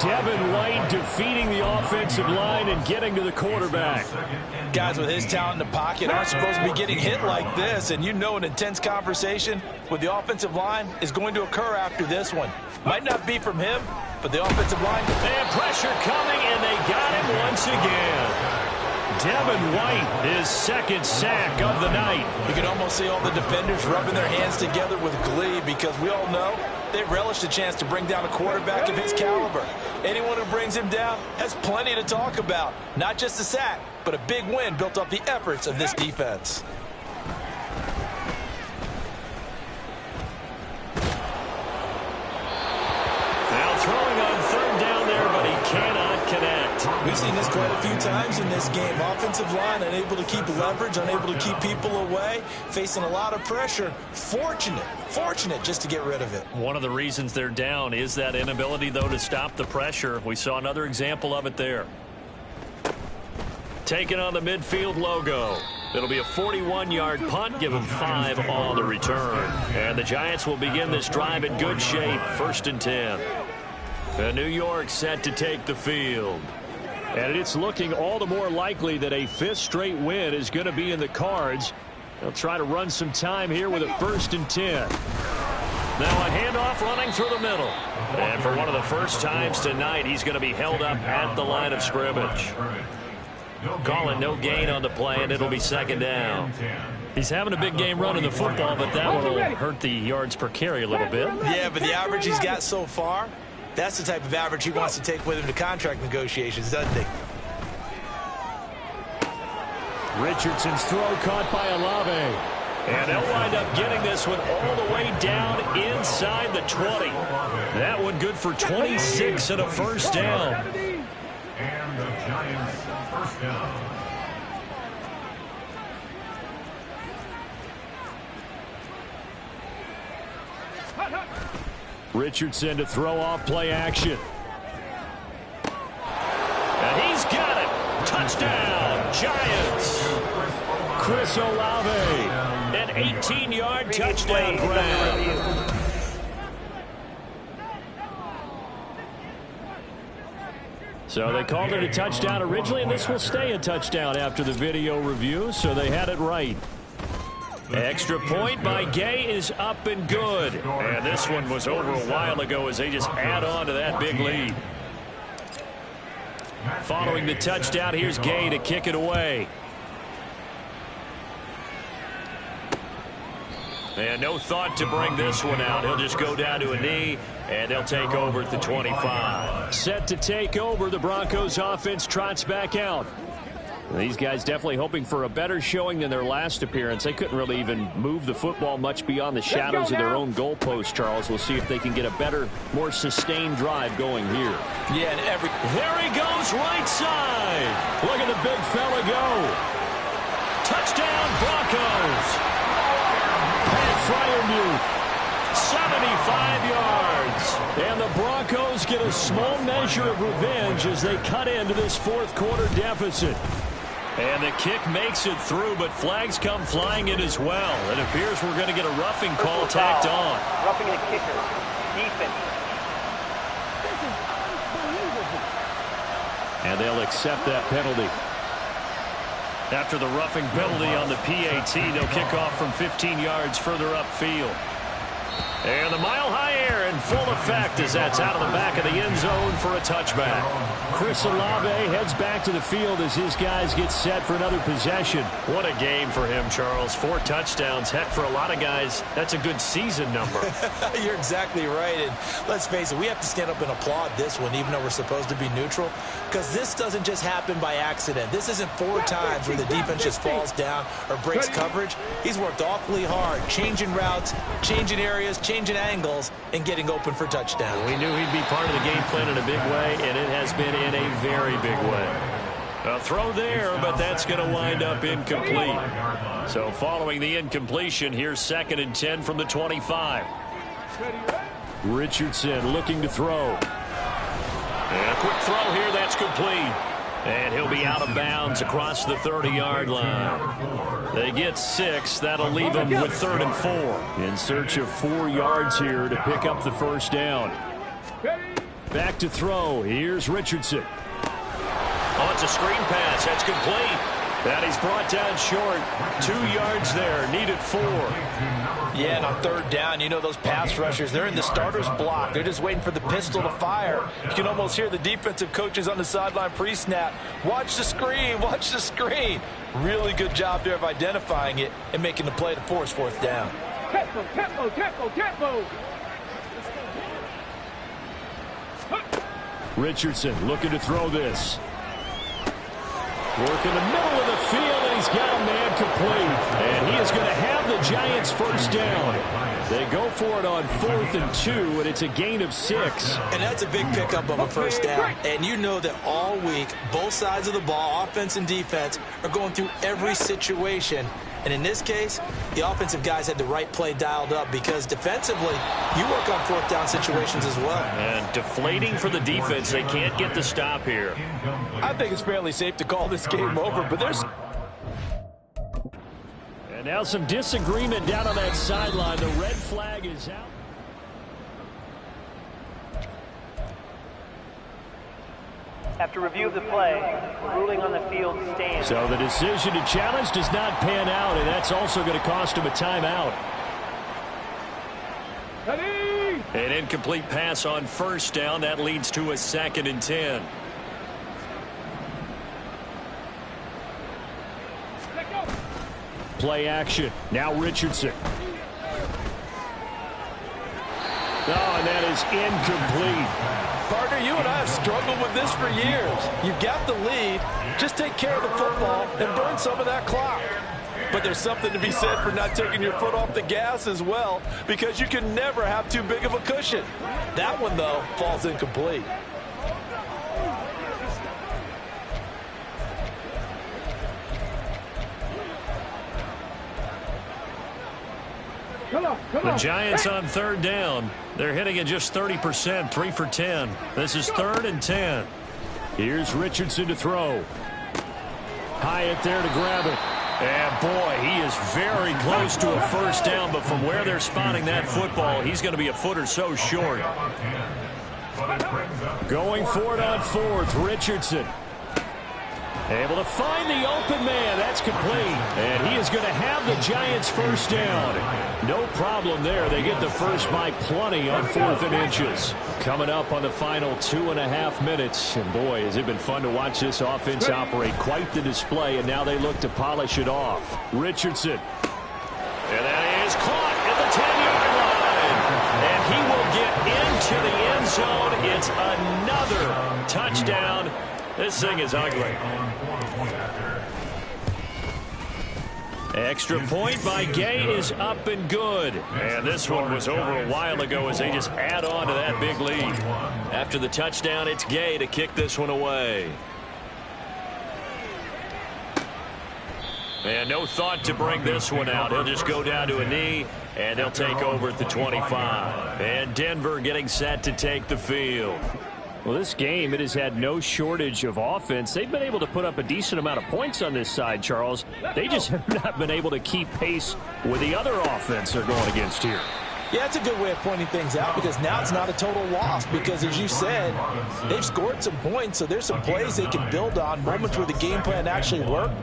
Devin White defeating the offensive line and getting to the quarterback. Guys with his talent in the pocket aren't supposed to be getting hit like this, and you know an intense conversation with the offensive line is going to occur after this one. Might not be from him, but the offensive line. And pressure coming, and they got him once again. Devin White, his second sack of the night. You can almost see all the defenders rubbing their hands together with glee because we all know they relish the chance to bring down a quarterback of his caliber. Anyone who brings him down has plenty to talk about. Not just a sack, but a big win built off the efforts of this defense. Now throwing on 3rd down there, but he cannot connect. We've seen this quite a few times in this game. Offensive line unable to keep leverage, unable to keep people away, facing a lot of pressure. Fortunate just to get rid of it. One of the reasons they're down is that inability, though, to stop the pressure. We saw another example of it there. Taking on the midfield logo. It'll be a 41-yard punt, give them 5 on the return. And the Giants will begin this drive in good shape, 1st and 10. And New York set to take the field. And it's looking all the more likely that a 5th straight win is going to be in the cards. They'll try to run some time here with a 1st and 10. Now a handoff running through the middle. And for one of the first times tonight, he's going to be held up at the line of scrimmage. Calling no gain on the play, and it'll be 2nd down. He's having a big game running the football, but that one will hurt the yards per carry a little bit. Yeah, but the average he's got so far, that's the type of average he wants to take with him to contract negotiations, doesn't he? Richardson's throw caught by Olave. And they'll wind up getting this one all the way down inside the 20. That one good for 26 and a 1st down. And the Giants' 1st down. Richardson to throw off play action. And he's got it. Touchdown, Giants. Chris Olave. An 18-yard touchdown grab. So they called it a touchdown originally, and this will stay a touchdown after the video review, so they had it right. Extra point by Gay is up and good. And this one was over a while ago as they just add on to that big lead. Following the touchdown, here's Gay to kick it away. And no thought to bring this one out. He'll just go down to a knee, and they'll take over at the 25. Set to take over, the Broncos offense trots back out. These guys definitely hoping for a better showing than their last appearance. They couldn't really even move the football much beyond the shadows of their own goalpost, Charles. We'll see if they can get a better, more sustained drive going here. Yeah, and there he goes right side. Look at the big fella go. Touchdown, Broncos. Pat Freiermuth. 75 yards. And the Broncos get a small measure of revenge as they cut into this 4th quarter deficit. And the kick makes it through, but flags come flying in as well. It appears we're going to get a roughing call tacked on. Roughing the kicker. Defense. And they'll accept that penalty. After the roughing penalty on the PAT, they'll kick off from 15 yards further upfield. And the mile-high there in full effect as that's out of the back of the end zone for a touchback. Chris Olave heads back to the field as his guys get set for another possession. What a game for him, Charles. 4 touchdowns. Heck, for a lot of guys, that's a good season number. You're exactly right. And let's face it, we have to stand up and applaud this one, even though we're supposed to be neutral, because this doesn't just happen by accident. This isn't 4 times where the defense just falls down or breaks coverage. He's worked awfully hard, changing routes, changing areas, changing angles, and getting open for touchdown. We knew he'd be part of the game plan in a big way, and it has been in a very big way. A throw there, but that's going to wind up incomplete. So following the incompletion, here's 2nd and 10 from the 25. Richardson looking to throw. And a quick throw here, that's complete. And he'll be out of bounds across the 30-yard line. They get 6. That'll leave them with 3rd and 4. In search of 4 yards here to pick up the first down. Back to throw. Here's Richardson. Oh, it's a screen pass. That's complete. And he's brought down short. 2 yards there. Needed 4. Yeah, and on 3rd down, you know those pass rushers, they're in the starter's block. They're just waiting for the pistol to fire. You can almost hear the defensive coaches on the sideline pre-snap. Watch the screen. Watch the screen. Really good job there of identifying it and making the play to force 4th down. Tempo, tempo, tempo, tempo. Richardson looking to throw this. Work in the middle of the field, and he's got a man complete. And he is going to have the Giants first down. They go for it on 4th and 2, and it's a gain of 6. And that's a big pickup of a first down. And you know that all week, both sides of the ball, offense and defense, are going through every situation. And in this case, the offensive guys had the right play dialed up because defensively, you work on 4th down situations as well. And deflating for the defense. They can't get the stop here. I think it's fairly safe to call this game over, but there's... And now some disagreement down on that sideline. The red flag is out. After review of the play, ruling on the field stands. So the decision to challenge does not pan out, and that's also going to cost him a timeout. An incomplete pass on 1st down. That leads to a 2nd and 10. Play action. Now Richardson. Oh, and that is incomplete. Partner, you and I have struggled with this for years. You've got the lead. Just take care of the football and burn some of that clock. But there's something to be said for not taking your foot off the gas as well, because you can never have too big of a cushion. That one, though, falls incomplete. The Giants on 3rd down. They're hitting at just 30%, 3 for 10. This is 3rd and 10. Here's Richardson to throw. Hyatt there to grab it. And boy, he is very close to a first down, but from where they're spotting that football, he's going to be a foot or so short. Going for it on 4th, Richardson. Able to find the open man. That's complete. And he is going to have the Giants first down. No problem there. They get the first by plenty on 4th and inches. Coming up on the final 2.5 minutes. And boy, has it been fun to watch this offense operate. Quite the display, and now they look to polish it off. Richardson. And that is caught at the 10-yard line. And he will get into the end zone. It's another touchdown. This thing is ugly. Extra point by Gay is up and good. And this one was over a while ago as they just add on to that big lead. After the touchdown, it's Gay to kick this one away. And no thought to bring this one out. He'll just go down to a knee, and they'll take over at the 25. And Denver getting set to take the field. Well, this game, it has had no shortage of offense. They've been able to put up a decent amount of points on this side, Charles. They just have not been able to keep pace with the other offense they're going against here. Yeah, it's a good way of pointing things out because now it's not a total loss because, as you said, they've scored some points, so there's some plays they can build on, moments where the game plan actually worked.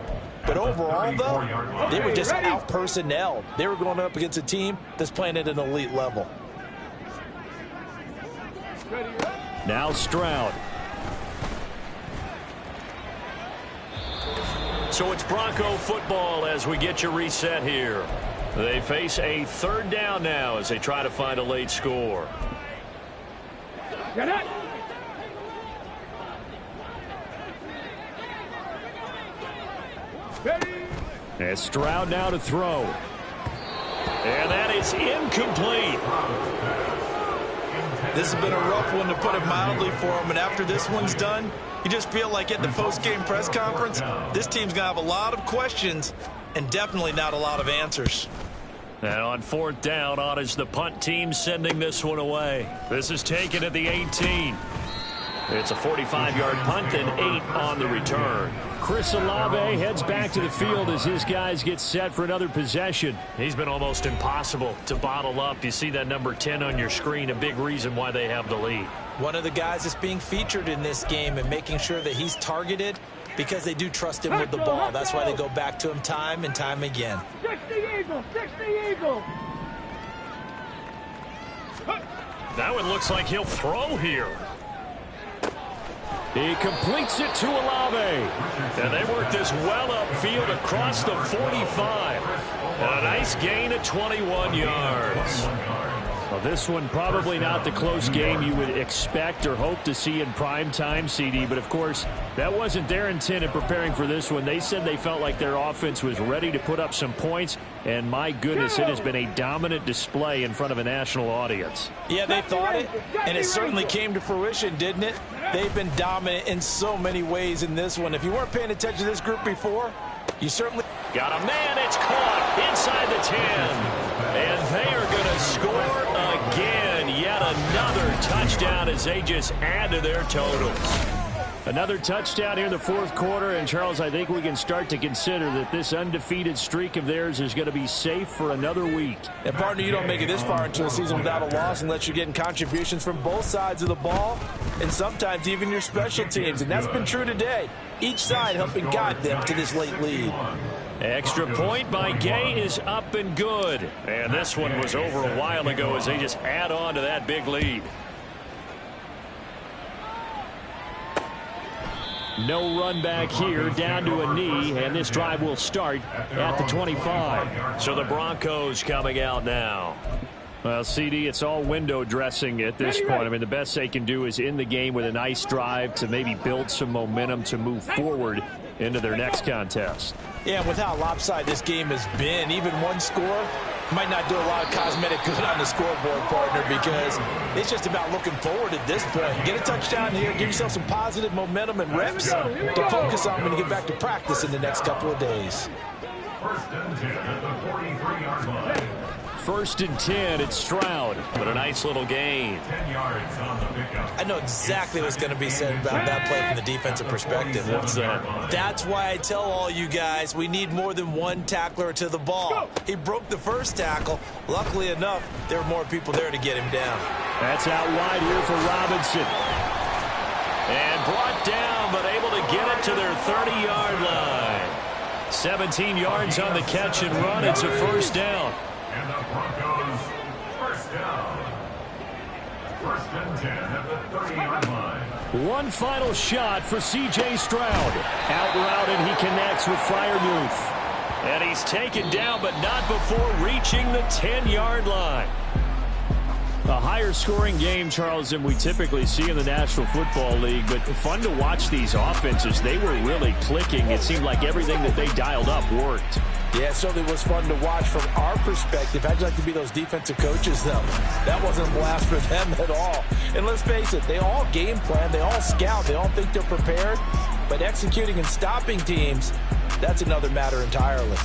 But overall, though, they were just out-personnelled. They were going up against a team that's playing at an elite level. Now Stroud. So it's Bronco football as we get you reset here. They face a third down now as they try to find a late score. Get it. And Stroud now to throw. And that is incomplete. This has been a rough one, to put it mildly, for him. And after this one's done, you just feel like at the post-game press conference, this team's going to have a lot of questions and definitely not a lot of answers. And on fourth down, on is the punt team sending this one away. This is taken at the 18. It's a 45-yard punt and 8 on the return. Chris Olave heads back to the field as his guys get set for another possession. He's been almost impossible to bottle up. You see that number 10 on your screen, a big reason why they have the lead. One of the guys that's being featured in this game and making sure that he's targeted because they do trust him with the ball. That's why they go back to him time and time again. 60 Eagles, 60 Eagles. That one looks like he'll throw here. He completes it to Olave. And they work this well upfield across the 45. And a nice gain of 21 yards. Well, this one probably not the close game you would expect or hope to see in prime time, CD. But, of course, that wasn't their intent in preparing for this one. They said they felt like their offense was ready to put up some points. And, my goodness, it has been a dominant display in front of a national audience. Yeah, they thought it, and it certainly came to fruition, didn't it? They've been dominant in so many ways in this one. If you weren't paying attention to this group before, you certainly... Got a man, it's caught inside the 10. And they are going to score again. Yet another touchdown as they just add to their totals. Another touchdown here in the fourth quarter. And, Charles, I think we can start to consider that this undefeated streak of theirs is going to be safe for another week. And, partner, you don't make it this far into a season without a loss unless you're getting contributions from both sides of the ball and sometimes even your special teams. And that's been true today. Each side helping guide them to this late lead. Extra point by Gay is up and good. And this one was over a while ago as they just add on to that big lead. No run back here, down to a knee, and this drive will start at the 25. So the Broncos coming out now. Well, CD, it's all window dressing at this point. I mean, the best they can do is in the game with a nice drive to maybe build some momentum to move forward into their next contest. Yeah, with how lopsided this game has been, even one score might not do a lot of cosmetic good on the scoreboard, partner, because it's just about looking forward at this point. Get a touchdown here, give yourself some positive momentum and reps to focus on when you get back to practice in the next couple of days. First and 10 at the 43-yard line. First and 10, it's Stroud. But a nice little gain. 10 yards on the pickup. I know exactly what's going to be said about that play from the defensive perspective. What's that? That's why I tell all you guys we need more than one tackler to the ball. He broke the first tackle. Luckily enough, there were more people there to get him down. That's out wide here for Robinson. And brought down, but able to get it to their 30-yard line. 17 yards on the catch and run. It's a first down. And the Broncos first down. First and 10 at the 30-yard line. One final shot for C.J. Stroud. Out route, and he connects with Freiermuth. And he's taken down, but not before reaching the 10-yard line. A higher scoring game, Charles, than we typically see in the National Football League, but fun to watch these offenses. They were really clicking. It seemed like everything that they dialed up worked. Yeah, it certainly was fun to watch from our perspective. How'd you like to be those defensive coaches, though? That wasn't a blast for them at all. And let's face it, they all game plan, they all scout, they all think they're prepared, but executing and stopping teams, that's another matter entirely.